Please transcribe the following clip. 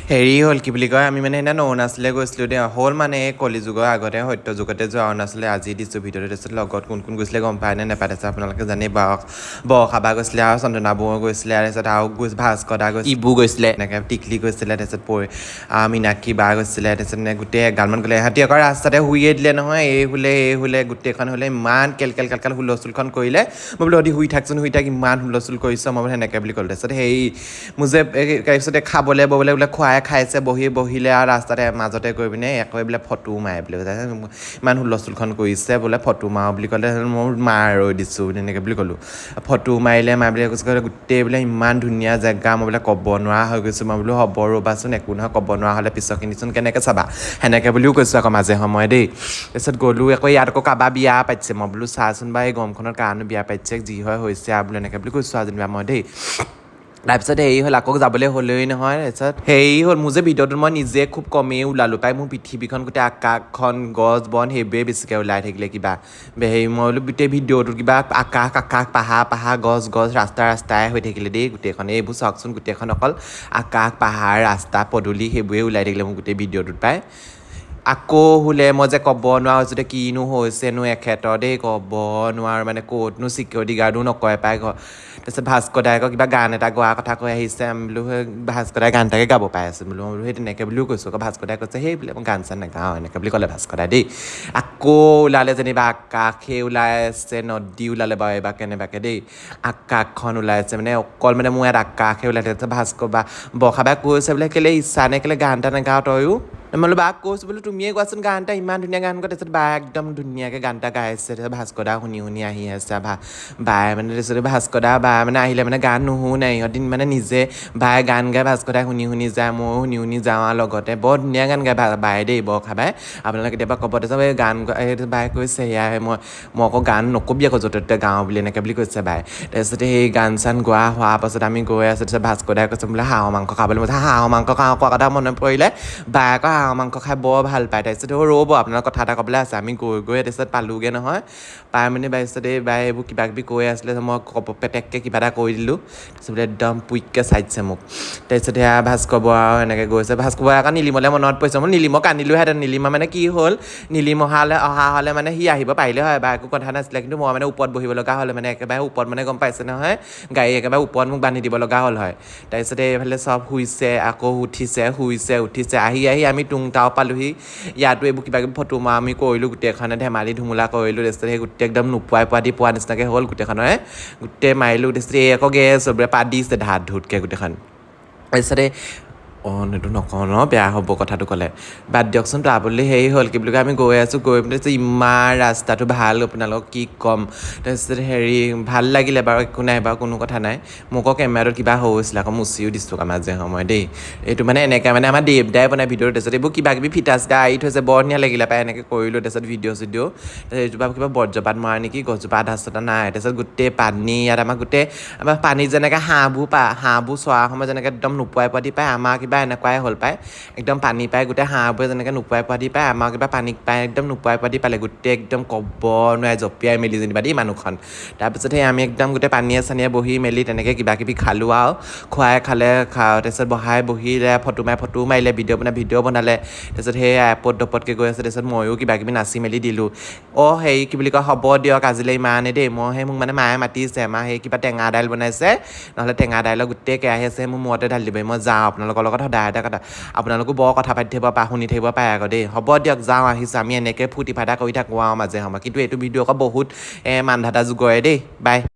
হেৰি হ'ল কি বুলি কয় আমি মানে সেইদিনা অৰুণাচললৈ গৈছিলোঁ দেই হ'ল মানে কলিযুগৰ আগতে সত্য যুগতে যোৱা অৰুণাচললৈ আজি দিছোঁ ভিডিঅ'টো তাৰপিছত লগত কোন কোন গৈছিলে গম পায় নে নাপায় তাৰপিছত আপোনালোকে জানেই বৰষাবা গৈছিলে আৰু চন্দনা বৌ গৈছিলে তাৰপিছত আৰু ভাস্কৰ দা গৈছিলে ইবু গৈছিলে এনেকৈ টিকলি গৈছিলে তাৰপিছত মীনাক্ষী বা গৈছিলে তাৰপিছত গোটেই এগালমান গ'লে ইহঁতি আকৌ ৰাস্তাতে শুইয়ে দিলে নহয় এই শুলে গোটেইখন হ'লে ইমান কেলকেল হুলস্থুলখন কৰিলে মই বোলো অধি শুই থাকচোন ইমান হুলস্থুল কৰিছ মই বোলো সেনেকৈ বুলি ক'লোঁ তাৰপিছত মোৰ যে তাৰপিছতে খাবলৈ ববলৈ বোলে খাইছে বহিলে আৰু ৰাস্তাতে মাজতে গৈ পিনে একো বোলে ফটো মাৰে বোলে ইমান হুলস্থুলখন কৰিছে বোলে ফটো মাৰো বুলি ক'লে মই মাৰ ৰৈ দিছোঁ তেনেকৈ বুলি ক'লোঁ ফটো মাৰিলে বুলি কৈছে গোটেই বোলে ইমান ধুনীয়া জেগা মই বোলে ক'ব নোৱাৰা হৈ গৈছোঁ মই বোলো হ'ব ৰ'বাচোন একো নহয় ক'ব নোৱাৰা হ'লে পিছৰখিনিচোন কেনেকৈ চাবা সেনেকৈ বুলিও কৈছোঁ আকৌ মাজে সময়ে দেই তাৰপিছত গ'লোঁ আকৌ ইয়াত আকৌ কাৰোবাৰ বিয়া পাতিছে মই বোলো চাচোন বা এই গৰমখনত কাৰণো বিয়া পাতিছে যি হয় হৈছে আৰু বোলো এনেকৈ বুলি কৈছোঁ আৰু যেনিবা মই দেই তাৰপিছত হেৰি হ'ল আকৌ যাবলৈ হ'লেই নহয় তাৰপিছত হেৰি হ'ল মোৰ যে ভিডিঅ'টোত মই নিজে খুব কমেই ওলালোঁ পাই মোৰ পৃথিৱীখন গোটেই আকাশখন গছ বন সেইবোৰেই বেছিকৈ ওলাই থাকিলে কিবা হেৰি মই বোলো গোটেই ভিডিঅ'টোত কিবা আকাশ পাহাৰ গছ ৰাস্তাই হৈ থাকিলে দেই গোটেইখন এইবোৰ চাওকচোন গোটেইখন অকল আকাশ পাহাৰ ৰাস্তা পদূলি সেইবোৰেই ওলাই থাকিলে মোৰ গোটেই ভিডিঅ'টোত পাই আকৌ বোলে মই যে ক'ব নোৱাৰোঁ যদি কিনো হৈছেনো এখেতৰ দেই ক'ব নোৱাৰোঁ মানে ক'তনো চিকিউৰিটি গাৰ্ডো নকৰে পাই তাৰপিছত ভাস্কৰ দাই আকৌ কিবা গান এটা গোৱাৰ কথা কৈ আহিছে আমি বোলো সেই ভাস্কৰ দাই গান এটাকে গাব পাই আছোঁ বোলো মই বোলো সেই তেনেকৈ বুলিও কৈছোঁ আকৌ ভাস্কৰ দাই কৈছে সেই বোলে মই গান চান নাগাওঁ এনেকৈ বুলি ক'লে ভাস্কৰ দাই দেই আকৌ ওলালে যেনিবা আকাশে ওলাই আছে নদী ওলালে বাৰু এইবাৰ কেনেবাকৈ দেই আকাশখন ওলাই আছে মানে অকল মানে মোৰ ইয়াত আকাশে ওলাই আছে ভাস্কৰ বা বৰষাবাই কৈছে বোলে কেলৈ ইচ্ছা নে কেলৈ গান এটা নাগাওঁ তয়ো মই বোলো বাক কৈছোঁ বোলো তুমিয়ে গোৱাচোন গান এটা ইমান ধুনীয়া গান গোৱা তাৰপিছত বায়ে একদম ধুনীয়াকৈ গান এটা গাই আছে তাৰপিছত ভাস্কৰ দা শুনি আহি আছে বায়ে মানে তাৰপিছত ভাস্কৰ দা বায়ে মানে আহিলে মানে গান নুশুনে ইহঁতি মানে নিজে বায়ে গান গাই ভাস্কৰ দাই শুনি যায় ময়ো শুনি যাওঁ আৰু লগতে বৰ ধুনীয়া গান গাই বায়ে দেই বৰষাবাই আপোনালোকে কেতিয়াবা ক'ব তাৰপিছত এই গান বায়ে কৈছে সেয়াই মই আকৌ গান নকবি আকৌ য'তে ত'তে গাওঁ বুলি এনেকৈ বুলি কৈছে বায়ে তাৰপিছতে সেই গান চান গোৱা হোৱাৰ পাছত আমি গৈ আছোঁ তাৰপিছত ভাস্কৰ দাই কৈছে বোলে হাঁহৰ মাংস খাবলৈ মই হাঁহৰ মাংস খাওঁ কোৱা কথা মনত পৰিলে বায়ে আকৌ হাঁহৰ মাংস খাই বৰ ভাল পায় তাৰপিছত ৰ'ব আপোনাৰ কথা এটা ক'বলৈ আছে আমি গৈ তাৰপিছত পালোঁগৈ নহয় পাই মানে তাৰপিছত বায়ে এইবোৰ কিবা কিবি কৈ আছিলে মই পেটেককৈ কিবা এটা কৈ দিলোঁ তাৰপিছত বোলে একদম পুইককৈ চাইছে মোক তাৰপিছত সেয়া ভাস্কৰ বৰা আৰু এনেকৈ গৈছে ভাস্কৰ বৰা আকৌ নীলিমলৈ মনত পৰিছে মই নীলিমক আনিলোঁহেঁতেন নীলিমা মানে কি হ'ল নীলিম অহা হ'লে মানে সি আহিব পাৰিলে হয় বা একো কথা নাছিলে কিন্তু মই মানে ওপৰত বহিব লগা হ'লে মানে একেবাৰে ওপৰত মানে গম পাইছে নহয় গাড়ী একেবাৰে ওপৰত মোক বান্ধি দিব লগা হ'ল হয় তাৰপিছতে এইফালে চব শুইছে আকৌ উঠিছে আহি আমি টুংটাও পালোঁহি ইয়াতো এইবোৰ কিবা কিবি ফটো মাৰা আমি কৰিলোঁ গোটেইখনে ধেমালি ধুমুলা কৰিলোঁ তাৰপিছত সেই গোটেই একদম নোপোৱাই পোৱা নিচিনাকৈ হ'ল গোটেইখনে গোটেই মাৰিলোঁ তাৰপিছত এই আকৌ চবৰে পাত দিছে ধুতকৈ গোটেইখন তাৰপিছতে এইটো নকওঁ ন বেয়া হ'ব কথাটো ক'লে বাদ দিয়কচোন তাৰ বুলি হেৰি হ'ল কি বুলি কয় আমি গৈ আছোঁ গৈ পিনে ইমান ৰাস্তাটো ভাল আপোনালোকক কি ক'ম তাৰপিছত হেৰি ভাল লাগিলে বাৰু একো নাই বাৰু কোনো কথা নাই মোক আকৌ কেমেৰাটোত কিবা হৈছিলে আকৌ মুচিও দিছোঁ মাজে সময় দেই এইটো মানে এনেকৈ মানে আমাৰ দেৱদাই বনাই ভিডিঅ'টো তাৰপিছত এইবোৰ কিবা কিবি ফিটা চিটা আৰি থৈছে বৰ ধুনীয়া লাগিলে পাই এনেকৈ কৰিলোঁ তাৰপিছত ভিডিঅ' তাৰপিছত এইজোপা কিবা বজ্ৰপাত মৰা নেকি গছজোপা আধা চাধা নাই তাৰপিছত গোটেই পানী ইয়াত আমাৰ পানীত যেনেকৈ হাঁহবোৰ চৰাৰ সময়ত যেনেকৈ একদম নোপোৱাই পায় আমাৰ কিবা এনেকুৱাই হ'ল পায় একদম পানী পাই গোটেই হাঁহবোৰে যেনেকৈ নোপোৱাই পায় আমাৰ কিবা পানী পাই একদম নোপোৱাই পালে গোটেই একদম ক'ব নোৱাৰে জঁপিয়াই মেলি যেনিবা দেই মানুহখন তাৰপিছত সেই আমি একদম গোটেই পানীয়ে চানীয়ে বহি মেলি তেনেকৈ কিবা কিবি খালোঁ আৰু খালে তাৰপিছত বহিলে ফটো মাৰিলে ভিডিঅ' বনালে তাৰপিছত সেই এপতকৈ গৈ আছে তাৰপিছত ময়ো কিবা কিবি নাচি মেলি দিলোঁ হেৰি কি বুলি কয় হ'ব দিয়ক আজিলৈ ইমানেই দেই মোক মানে মায়ে মাতিছে সেই কিবা টেঙা দাইল বনাইছে নহ'লে টেঙা দাইলৰ গোটেই কেৰাহী আছে মোৰ মূৰতে ঢালি দিব মই যাওঁ আপোনালোকৰ লগত সদায় এটা কথা আপোনালোকো বৰ কথা পাতি থাকিব শুনি থাকিব পাৰে আকৌ দেই হ'ব দিয়ক যাওঁ আহিছোঁ আমি এনেকৈ ফূৰ্তি ফাৰ্তা কৰি থাকোঁ আৰু মাজে সময়ে কিন্তু এইটো ভিডিঅ' আকৌ বহুত মান ধাতা যুগৰে দেই বাই